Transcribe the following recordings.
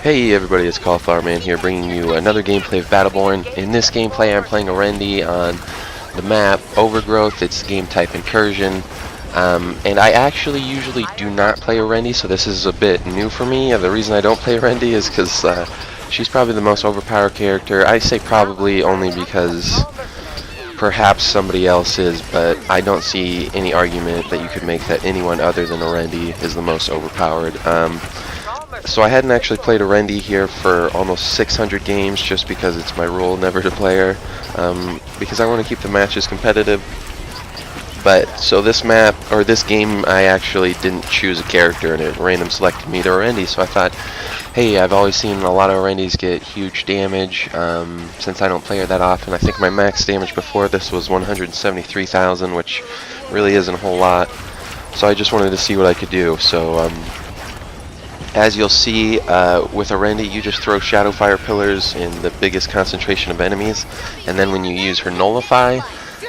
Hey everybody, it's Cauliflower Man here, bringing you another gameplay of Battleborn. In this gameplay, I'm playing Orendi on the map Overgrowth. It's game type Incursion, and I actually usually do not play Orendi, so this is a bit new for me. The reason I don't play Orendi is because she's probably the most overpowered character. I say probably only because perhaps somebody else is, but I don't see any argument that you could make that anyone other than Orendi is the most overpowered. So I hadn't actually played Orendi here for almost 600 games just because it's my rule never to play her, because I want to keep the matches competitive. But so this map, or this game, I actually didn't choose a character and it random selected me to Orendi, so I thought, hey, I've always seen a lot of Orendis get huge damage. Since I don't play her that often, I think my max damage before this was 173,000, which really isn't a whole lot. So I just wanted to see what I could do. So as you'll see, with Orendi, you just throw Shadow Fire Pillars in the biggest concentration of enemies, and then when you use her Nullify,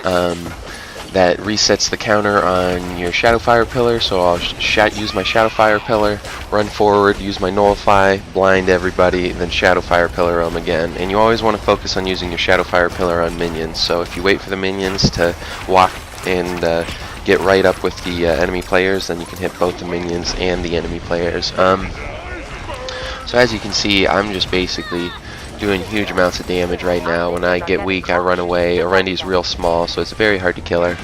that resets the counter on your Shadow Fire Pillar. So I'll use my Shadow Fire Pillar, run forward, use my Nullify, blind everybody, then Shadow Fire Pillar them again. And you always want to focus on using your Shadow Fire Pillar on minions. So if you wait for the minions to walk and get right up with the enemy players, then you can hit both the minions and the enemy players. So as you can see, I'm just basically doing huge amounts of damage right now. When I get weak, I run away. Orendi's real small, so it's very hard to kill her.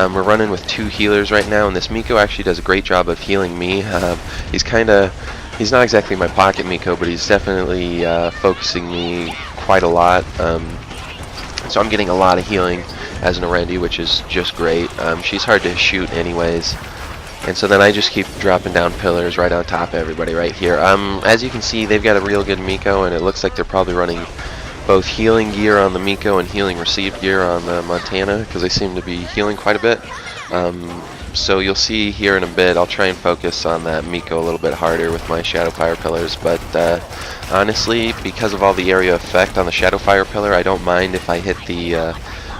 We're running with 2 healers right now, and this Miko actually does a great job of healing me. He's not exactly my pocket Miko, but he's definitely focusing me quite a lot. So I'm getting a lot of healing as an Orendi, which is just great. She's hard to shoot anyways. And so then I just keep dropping down pillars right on top of everybody right here. As you can see, they've got a real good Miko, and it looks like they're probably running both healing gear on the Miko and healing received gear on the Montana, because they seem to be healing quite a bit. So you'll see here in a bit, I'll try and focus on that Miko a little bit harder with my Shadow Fire Pillars, but honestly, because of all the area effect on the Shadow Fire Pillar, I don't mind if I hit the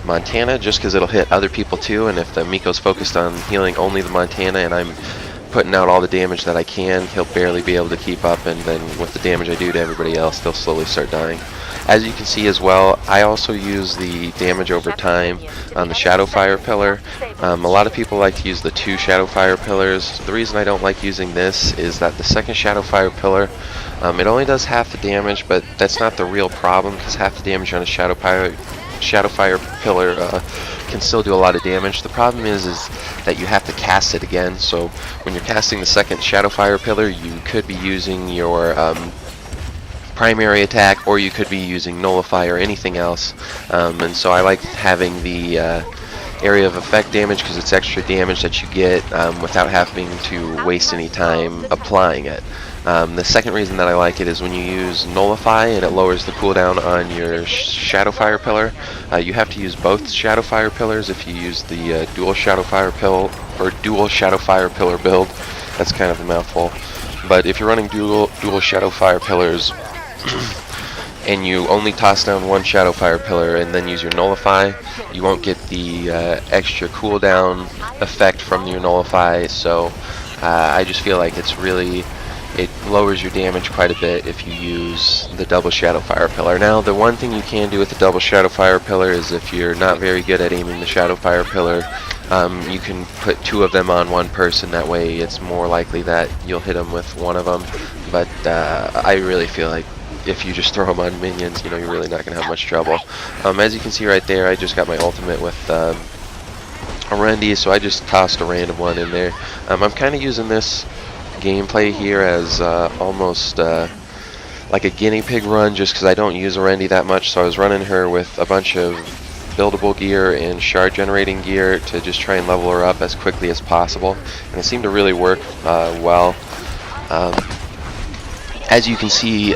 Montana, just because it'll hit other people too, and if the Miko's focused on healing only the Montana and I'm putting out all the damage that I can, he'll barely be able to keep up, and then with the damage I do to everybody else, they'll slowly start dying. As you can see as well, I also use the damage over time on the Shadow Fire Pillar. A lot of people like to use the 2 Shadow Fire Pillars. The reason I don't like using this is that the second Shadow Fire Pillar, it only does half the damage, but that's not the real problem, because half the damage on a Shadow Fire Pillar can still do a lot of damage. The problem is that you have to cast it again. So when you're casting the second Shadow Fire Pillar, you could be using your primary attack, or you could be using Nullify or anything else. And so I like having the area of effect damage, because it's extra damage that you get without having to waste any time applying it. The second reason that I like it is when you use Nullify and it lowers the cooldown on your Shadow Fire Pillar. You have to use both Shadow Fire Pillars if you use the dual Shadow Fire Pillar build. That's kind of a mouthful. But if you're running dual Shadow Fire Pillars and you only toss down one Shadow Fire Pillar and then use your Nullify, you won't get the extra cooldown effect from your Nullify. So I just feel like it lowers your damage quite a bit if you use the double Shadow Fire Pillar. Now, the one thing you can do with the double Shadow Fire Pillar is if you're not very good at aiming the Shadow Fire Pillar, you can put 2 of them on one person. That way it's more likely that you'll hit them with one of them. But I really feel like if you just throw them on minions, you're really not going to have much trouble. As you can see right there, I just got my ultimate with Orendi, so I just tossed a random one in there. I'm kind of using this gameplay here as almost like a guinea pig run, just because I don't use Orendi that much. So I was running her with a bunch of buildable gear and shard generating gear to just try and level her up as quickly as possible, and it seemed to really work well. As you can see,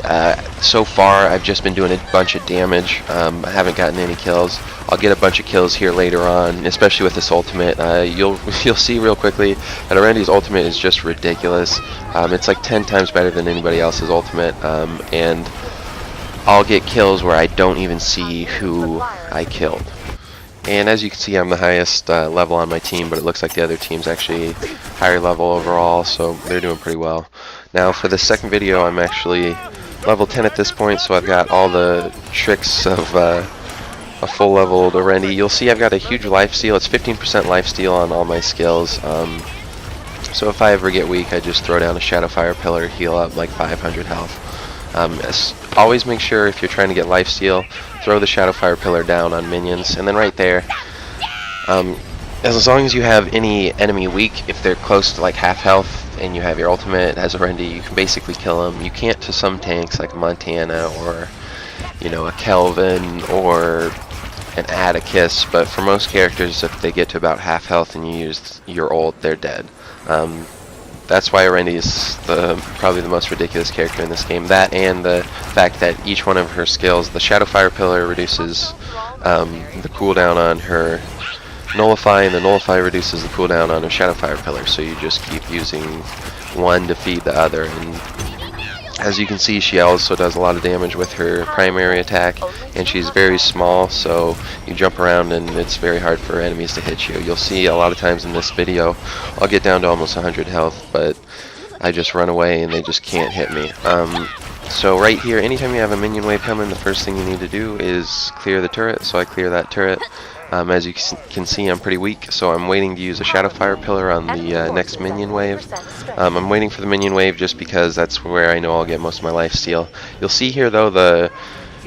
so far I've just been doing a bunch of damage. I haven't gotten any kills. I'll get a bunch of kills here later on, especially with this ultimate. You'll see real quickly that Orendi's ultimate is just ridiculous. It's like 10 times better than anybody else's ultimate, and I'll get kills where I don't even see who I killed. And as you can see, I'm the highest level on my team, but it looks like the other team's actually higher level overall, so they're doing pretty well. Now for the second video, I'm actually level 10 at this point, so I've got all the tricks of a full leveled Orendi. You'll see I've got a huge lifesteal. It's 15% lifesteal on all my skills. So if I ever get weak, I just throw down a Shadowfire Pillar, heal up like 500 health. Always make sure if you're trying to get lifesteal, throw the Shadowfire Pillar down on minions, and then right there, as long as you have any enemy weak, if they're close to like half health and you have your ultimate as Orendi, you can basically kill them. You can't to some tanks like a Montana or, you know, a Kelvin or an Atticus, but for most characters, if they get to about half health and you use your ult, they're dead. That's why Orendi is probably the most ridiculous character in this game. That and the fact that each one of her skills, the Shadowfire Pillar reduces the cooldown on her Nullify, and the Nullify reduces the cooldown on her Shadowfire Pillar, so you just keep using one to feed the other. And as you can see, she also does a lot of damage with her primary attack, and she's very small, so you jump around and it's very hard for enemies to hit you. You'll see a lot of times in this video, I'll get down to almost 100 health, but I just run away and they just can't hit me. So right here, anytime you have a minion wave coming, the first thing you need to do is clear the turret, so I clear that turret. As you can see, I'm pretty weak, so I'm waiting to use a Shadowfire Pillar on the next minion wave. I'm waiting for the minion wave just because that's where I know I'll get most of my life steal. You'll see here though, the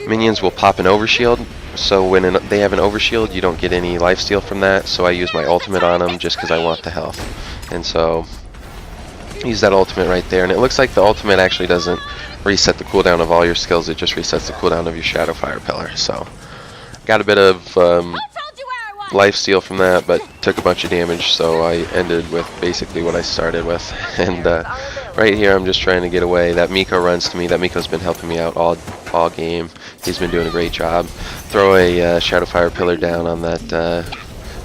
minions will pop an overshield, so when they have an overshield, you don't get any life steal from that, so I use my ultimate on them just because I want the health. And so, use that ultimate right there, and it looks like the ultimate actually doesn't reset the cooldown of all your skills, it just resets the cooldown of your Shadowfire Pillar. So, got a bit of life steal from that, but took a bunch of damage, so I ended with basically what I started with. And right here I'm just trying to get away. That Miko runs to me. That Miko's been helping me out all game. He's been doing a great job. Throw a Shadowfire Pillar down on that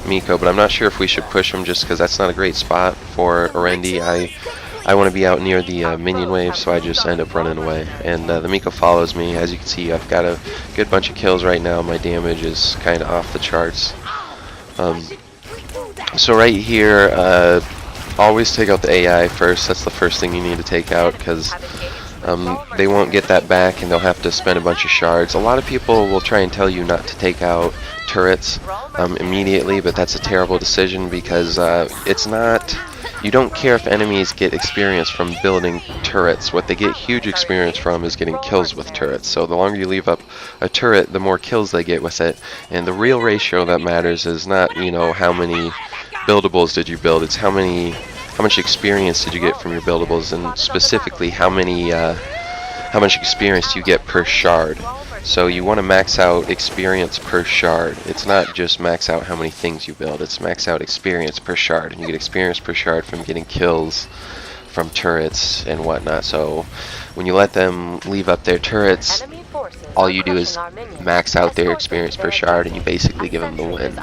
Miko, but I'm not sure if we should push him just because that's not a great spot for Orendi. I want to be out near the minion wave, so I just end up running away. And the Miko follows me. As you can see, I've got a good bunch of kills right now. My damage is kind of off the charts. So right here, always take out the AI first. That's the first thing you need to take out, because they won't get that back and they'll have to spend a bunch of shards. A lot of people will try and tell you not to take out turrets immediately, but that's a terrible decision because it's not... You don't care if enemies get experience from building turrets. What they get huge experience from is getting kills with turrets. So the longer you leave up a turret, the more kills they get with it. And the real ratio that matters is not, you know, how many buildables did you build. It's how much experience did you get from your buildables, and specifically how much experience do you get per shard. So you want to max out experience per shard. It's not just max out how many things you build, it's max out experience per shard. And you get experience per shard from getting kills from turrets and whatnot. So when you let them leave up their turrets, all you do is max out their experience per shard and you basically give them the win.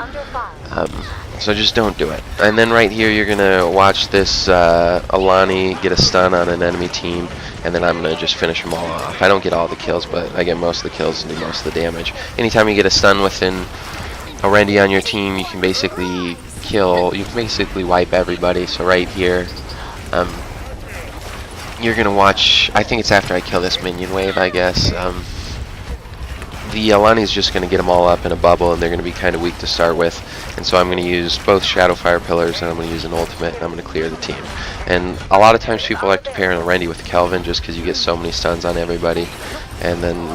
So just don't do it. And then right here you're going to watch this Alani get a stun on an enemy team, and then I'm going to just finish them all off. I don't get all the kills, but I get most of the kills and do most of the damage. Anytime you get a stun within a Orendi on your team, you can basically wipe everybody. So right here, you're going to watch, I think it's after I kill this minion wave, I guess. The Alani's just going to get them all up in a bubble, and they're going to be kind of weak to start with. And so I'm going to use both Shadowfire Pillars, and I'm going to use an ultimate, and I'm going to clear the team. And a lot of times people like to pair an Orendi with Kelvin just because you get so many stuns on everybody, and then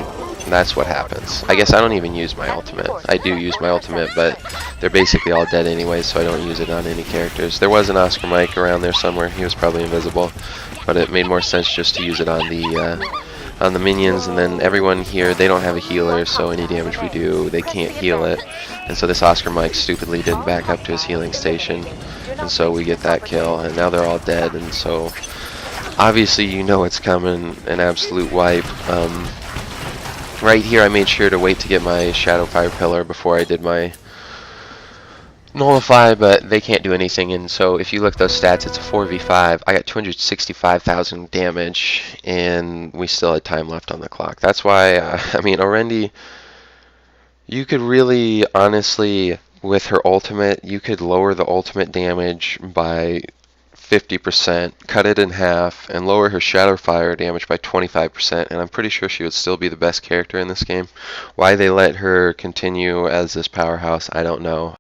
that's what happens. I guess I don't even use my ultimate. I do use my ultimate, but they're basically all dead anyway, so I don't use it on any characters. There was an Oscar Mike around there somewhere. He was probably invisible, but it made more sense just to use it on the minions. And then everyone here, they don't have a healer, so any damage we do, they can't heal it. And so this Oscar Mike stupidly didn't back up to his healing station, and so we get that kill, and now they're all dead. And so obviously you know it's coming, an absolute wipe. Right here I made sure to wait to get my Shadowfire Pillar before I did my Nullify, but they can't do anything. And so if you look at those stats, it's a 4v5. I got 265,000 damage, and we still had time left on the clock. That's why, I mean, Orendi, you could really, honestly, with her ultimate, you could lower the ultimate damage by 50%, cut it in half, and lower her shadow fire damage by 25%, and I'm pretty sure she would still be the best character in this game. Why they let her continue as this powerhouse, I don't know.